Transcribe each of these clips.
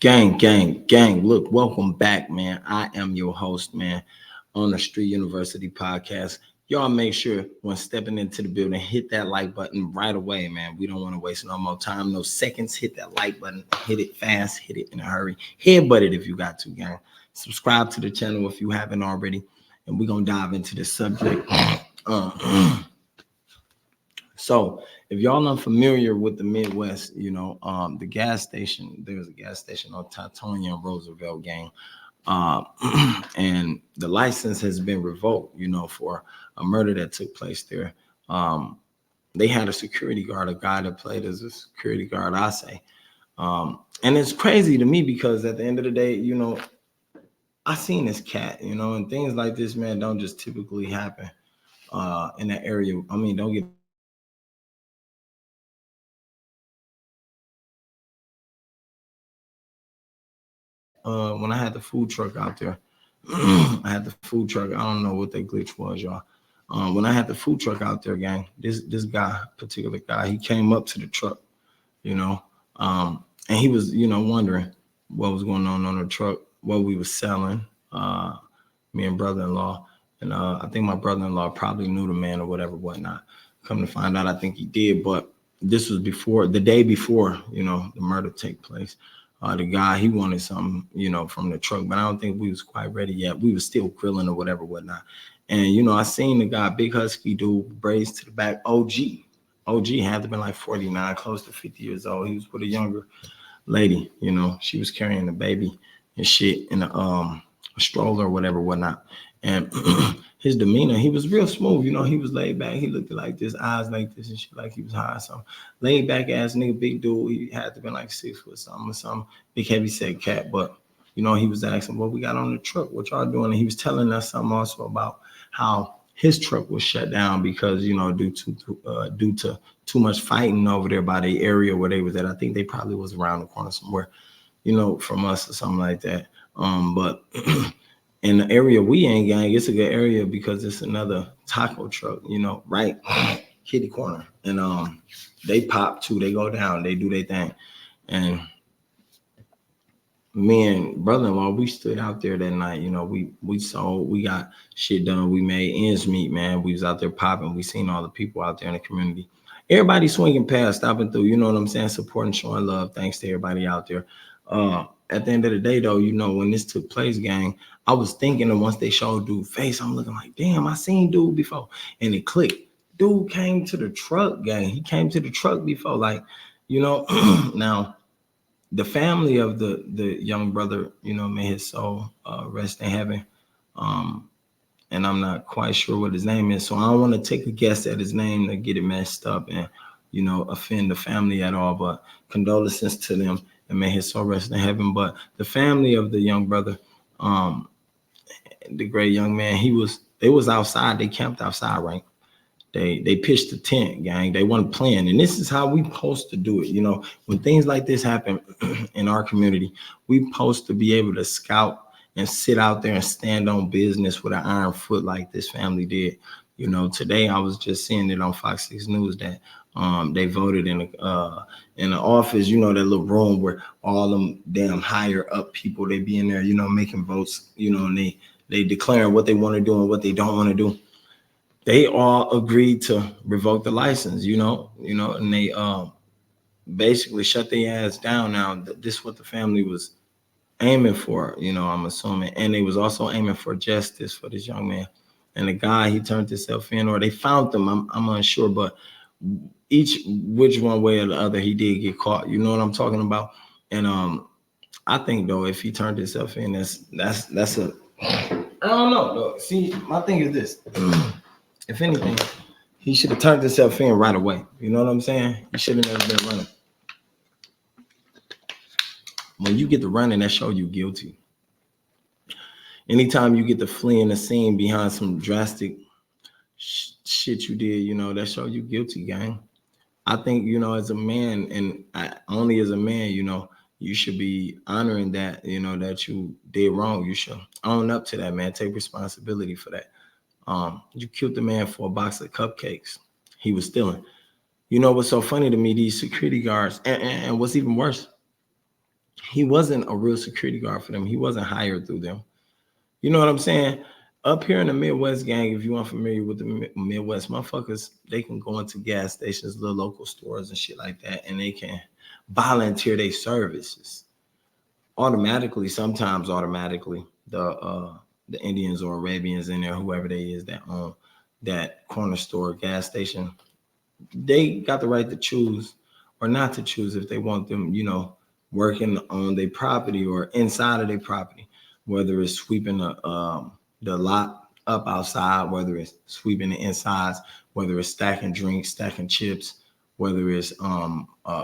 Gang. Look, welcome back, man. I am your host, man, on the Street University podcast. Y'all make sure when stepping into the building, hit that like button right away, man. We don't want to waste no more time, no seconds. Hit that like button, hit it fast, hit it in a hurry. Headbutt it if you got to, gang. Subscribe to the channel if you haven't already, and we're gonna dive into this subject. So if y'all unfamiliar with the Midwest, the gas station, there's a gas station on Teutonia and Roosevelt, gang. And the license has been revoked, for a murder that took place there. They had a security guard, a guy that played as a security guard, I say. And it's crazy to me because at the end of the day, I seen this cat, and things like this, man, don't just typically happen in that area. I mean, don't get when I had the food truck out there, I had the food truck. I don't know what that glitch was, y'all. When I had the food truck out there, gang, this particular guy, he came up to the truck, and he was, wondering what was going on the truck, what we was selling, me and brother-in-law. And I think my brother-in-law probably knew the man or whatnot. Come to find out, I think he did. But this was the day before, the murder take place. The guy, he wanted something, from the truck, but I don't think we was quite ready yet. We was still grilling or whatnot. And, I seen the guy, big husky dude, braids to the back, OG had to been like 49, close to 50 years old. He was with a younger lady, she was carrying the baby and shit in a stroller or whatnot. And his demeanor, he was real smooth, he was laid back. He looked like this, eyes like this and shit, like he was high. So laid back ass nigga, big dude. He had to be like 6 foot something, big heavy set cat. But, he was asking what we got on the truck, what y'all doing? And he was telling us something also about how his truck was shut down because, due to too much fighting over there by the area where they was at. I think they probably was around the corner somewhere, from us or something like that. But in the area we in, gang, it's a good area because it's another taco truck, right kitty corner. And they pop too, they go down, they do their thing. And me and brother-in-law, we stood out there that night. We sold, we got shit done, we made ends meet, man. We was out there popping, we seen all the people out there in the community. Everybody swinging past, stopping through, you know what I'm saying, supporting, showing love. Thanks to everybody out there. At the end of the day, though, when this took place, gang, I was thinking that once they showed dude face, I'm looking like, damn, I seen dude before. And it clicked. Dude came to the truck, gang. He came to the truck before, like, now, the family of the young brother, may his soul rest in heaven. And I'm not quite sure what his name is. So I don't want to take a guess at his name to get it messed up and, offend the family at all. But condolences to them and may his soul rest in heaven. But the family of the young brother, the great young man, they was outside. They camped outside, right? They pitched the tent, gang. They weren't playing. And this is how we supposed to do it. When things like this happen in our community, we supposed to be able to scout and sit out there and stand on business with an iron foot like this family did. Today I was just seeing it on Fox 6 News that they voted in the office, that little room where all them damn higher up people, they be in there, making votes, and they declaring what they want to do and what they don't want to do. They all agreed to revoke the license, and they basically shut their ass down. Now, this is what the family was aiming for, I'm assuming. And they was also aiming for justice for this young man. And the guy, he turned himself in, or they found him, I'm unsure, but which one way or the other, he did get caught. You know what I'm talking about? And I think, though, if he turned himself in, that's a, I don't know, though. See, my thing is this. If anything, he should have turned himself in right away. You know what I'm saying? He should have never been running. When you get to running, that show you guilty. Anytime you get to fleeing the scene behind some drastic shit you did, that show you guilty, gang. I think, as a man, and only as a man, you should be honoring that, that you did wrong. You should own up to that, man. Take responsibility for that. You killed the man for a box of cupcakes. He was stealing. What's so funny to me, these security guards, and what's even worse, he wasn't a real security guard for them. He wasn't hired through them. You know what I'm saying? Up here in the Midwest, gang, if you aren't familiar with the Midwest, motherfuckers, they can go into gas stations, little local stores and shit like that, and they can volunteer their services automatically. Sometimes automatically, the Indians or Arabians in there, whoever they is that own that corner store, gas station, they got the right to choose or not to choose if they want them, working on their property or inside of their property, whether it's sweeping the lot up outside, whether it's sweeping the insides, whether it's stacking drinks, stacking chips, whether it's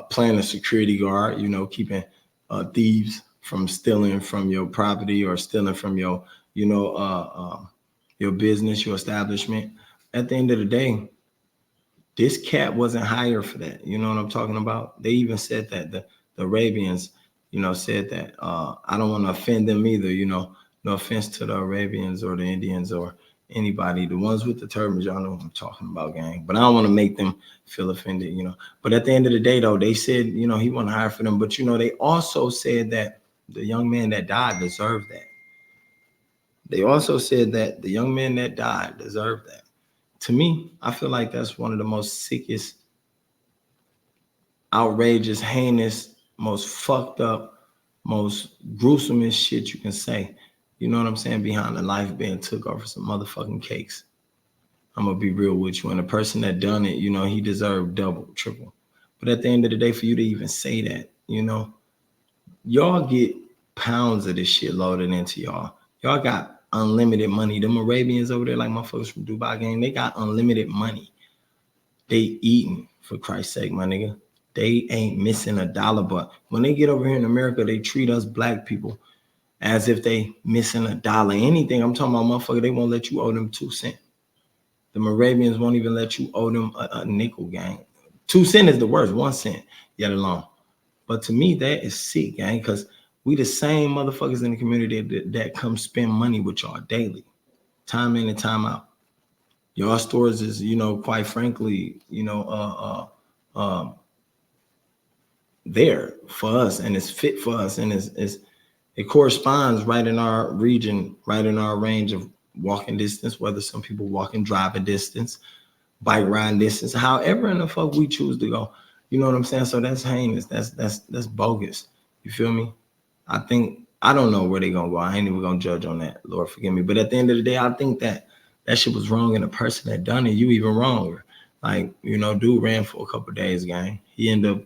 playing a security guard, keeping thieves from stealing from your property or stealing from your business, your establishment. At the end of the day, this cat wasn't hired for that. You know what I'm talking about? They even said that the Arabians, said that I don't want to offend them either. No offense to the Arabians or the Indians or anybody. The ones with the turbans, y'all know what I'm talking about, gang. But I don't want to make them feel offended. But at the end of the day, though, they said, he wasn't hired for them. But they also said that the young man that died deserved that. They also said that the young man that died deserved that. To me, I feel like that's one of the most sickest, outrageous, heinous, most fucked up, most gruesomest shit you can say. You know what I'm saying? Behind the life being took over some motherfucking cakes. I'm going to be real with you. And the person that done it, he deserved double, triple. But at the end of the day, for you to even say that, y'all get pounds of this shit loaded into y'all. Y'all got unlimited money. Them Arabians over there, like motherfuckers from Dubai gang, they got unlimited money. They eating, for Christ's sake, my nigga. They ain't missing a dollar. But when they get over here in America, they treat us black people as if they missing a dollar. Anything, I'm talking about, motherfucker, they won't let you owe them 2 cents. The Moravians won't even let you owe them a nickel, gang. 2 cents is the worst, 1 cent, yet alone. But to me, that is sick, gang, because we the same motherfuckers in the community that come spend money with y'all daily, time in and time out. Y'all stores is, quite frankly, there for us, and it's fit for us, and it corresponds right in our region, right in our range of walking distance, whether some people walking, driving distance, bike riding distance, however in the fuck we choose to go. You know what I'm saying? So that's heinous. That's bogus. You feel me? I don't know where they gonna go. I ain't even gonna judge on that. Lord forgive me. But at the end of the day, I think that shit was wrong, and the person that done it, you even wronger. Like, dude ran for a couple of days, gang. He ended up,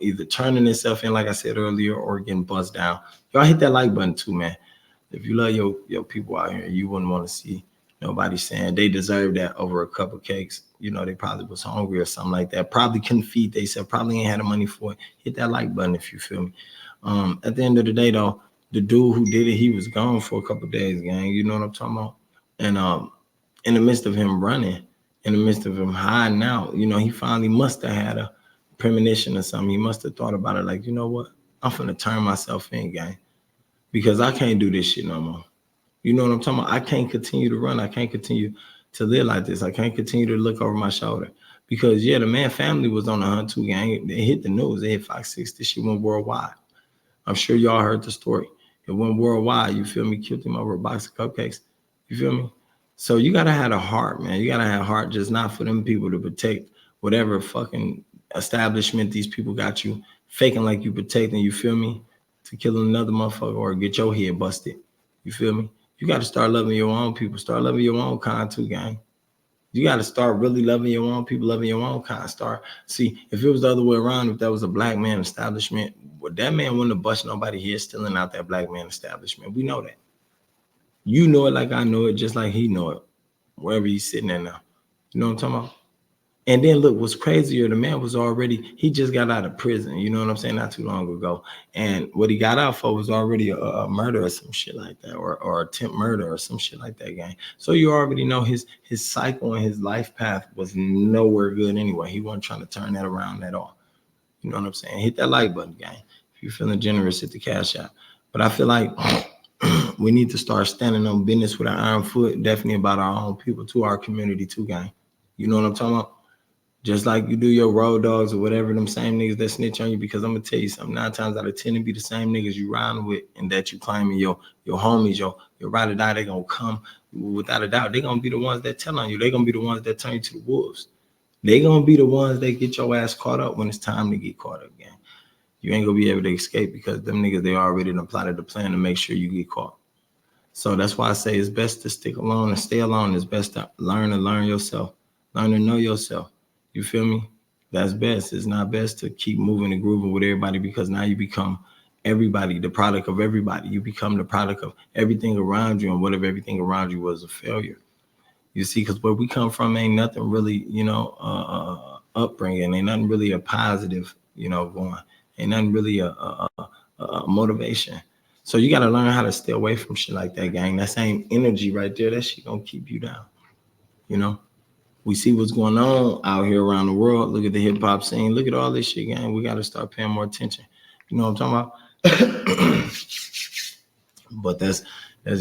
either turning himself in, like I said earlier, or getting buzzed down. Y'all hit that like button too, man. If you love your people out here, you wouldn't want to see nobody saying they deserve that over a cup of cakes. They probably was hungry or something like that. Probably couldn't feed themselves. Probably ain't had the money for it. Hit that like button if you feel me. At the end of the day, though, the dude who did it, he was gone for a couple of days, gang. You know what I'm talking about? And in the midst of him running, in the midst of him hiding out, he finally must have had a premonition or something. He must have thought about it like, you know what? I'm finna turn myself in, gang, because I can't do this shit no more. You know what I'm talking about? I can't continue to run. I can't continue to live like this. I can't continue to look over my shoulder. Because, yeah, the man family was on the hunt too, gang. They hit the news. They hit Fox 6. This shit went worldwide. I'm sure y'all heard the story. It went worldwide. You feel me? Killed him over a box of cupcakes. You feel me? So you got to have a heart, man. You got to have a heart, just not for them people to protect whatever fucking establishment these people got you faking like you protecting, you feel me? To kill another motherfucker or get your head busted. You feel me? You got to start loving your own people. Start loving your own kind too, gang. You got to start really loving your own people, loving your own kind. See, if it was the other way around, if that was a black man establishment, well, that man wouldn't have busted nobody here stealing out that black man establishment. We know that. You know it like I know it, just like he know it, wherever he's sitting at now. You know what I'm talking about? And then look, what's crazier, the man he just got out of prison, you know what I'm saying, not too long ago. And what he got out for was already a murder or some shit like that, or attempt murder or some shit like that, gang. So you already know his cycle and his life path was nowhere good anyway. He wasn't trying to turn that around at all. You know what I'm saying? Hit that like button, gang. If you're feeling generous, hit the cash out. But I feel like we need to start standing on business with our iron foot, definitely about our own people, to our community too, gang. You know what I'm talking about? Just like you do your road dogs or whatever, them same niggas that snitch on you, because I'm gonna tell you something, 9 times out of 10 it be the same niggas you riding with and that you claiming your homies, your ride or die, they gonna come without a doubt. They gonna be the ones that tell on you. They gonna be the ones that turn you to the wolves. They gonna be the ones that get your ass caught up when it's time to get caught up again. You ain't gonna be able to escape because them niggas, they already done plotted the plan to make sure you get caught. So that's why I say it's best to stick alone and stay alone. It's best to learn yourself, learn to know yourself. You feel me? That's best. It's not best to keep moving and grooving with everybody, because now you become everybody, the product of everybody. You become the product of everything around you, and what if everything around you was a failure? You see, because where we come from ain't nothing really, upbringing. Ain't nothing really a positive, going. Ain't nothing really a motivation. So you got to learn how to stay away from shit like that, gang. That same energy right there, that shit gonna keep you down, We see what's going on out here around the world. Look at the hip hop scene. Look at all this shit, gang. We got to start paying more attention. You know what I'm talking about? But that's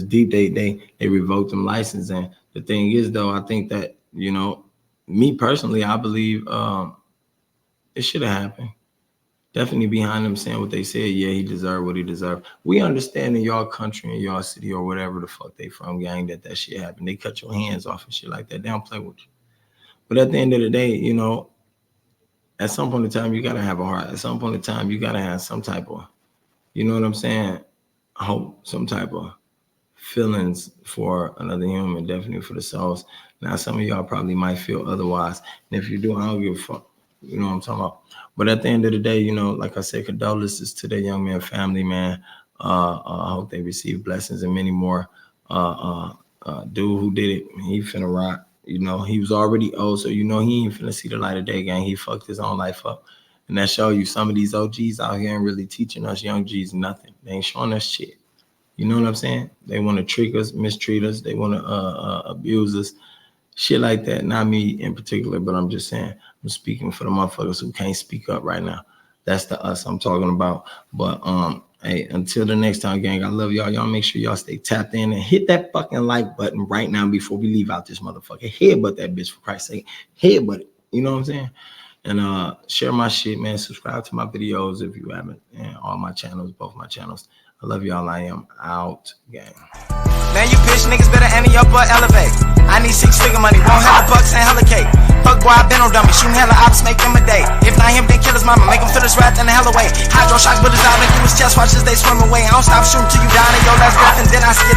deep. They revoked them license. And the thing is, though, I think that, me personally, I believe it should have happened. Definitely behind them saying what they said. Yeah, he deserved what he deserved. We understand in y'all country, in y'all city, or whatever the fuck they from, gang, that shit happened. They cut your hands off and shit like that. They don't play with you. But at the end of the day, at some point in time, you got to have a heart. At some point in time, you got to have some type of, you know what I'm saying? Hope, some type of feelings for another human, definitely for the souls. Now, some of y'all probably might feel otherwise. And if you do, I don't give a fuck. You know what I'm talking about? But at the end of the day, like I said, condolences to their young man family, man. I hope they receive blessings and many more. Dude who did it, he finna rock. He was already old, so he ain't finna see the light of day, gang. He fucked his own life up. And that show you some of these OGs out here ain't really teaching us young G's nothing. They ain't showing us shit. You know what I'm saying? They want to trick us, mistreat us. They want to abuse us. Shit like that. Not me in particular, but I'm just saying, I'm speaking for the motherfuckers who can't speak up right now. That's the us I'm talking about. But hey, until the next time, gang, I love y'all. Y'all make sure y'all stay tapped in and hit that fucking like button right now before we leave out this motherfucker. Headbutt that bitch, for Christ's sake. Headbutt it. You know what I'm saying? And share my shit, man. Subscribe to my videos if you haven't. And all my channels, both my channels. I love y'all. I am out, gang. Man, you bitch niggas better ante up or elevate. I need 6-figure money, won't hella bucks and hella cake. Fuck boy, I been on dummy, shooting hella ops, make them a day. If not him, then kill his mama, make him feel his wrath in the hell away. Hydro shock, but his eye, make you his chest, watch as they swim away. I don't stop shooting till you die, and your last breath, and then I skid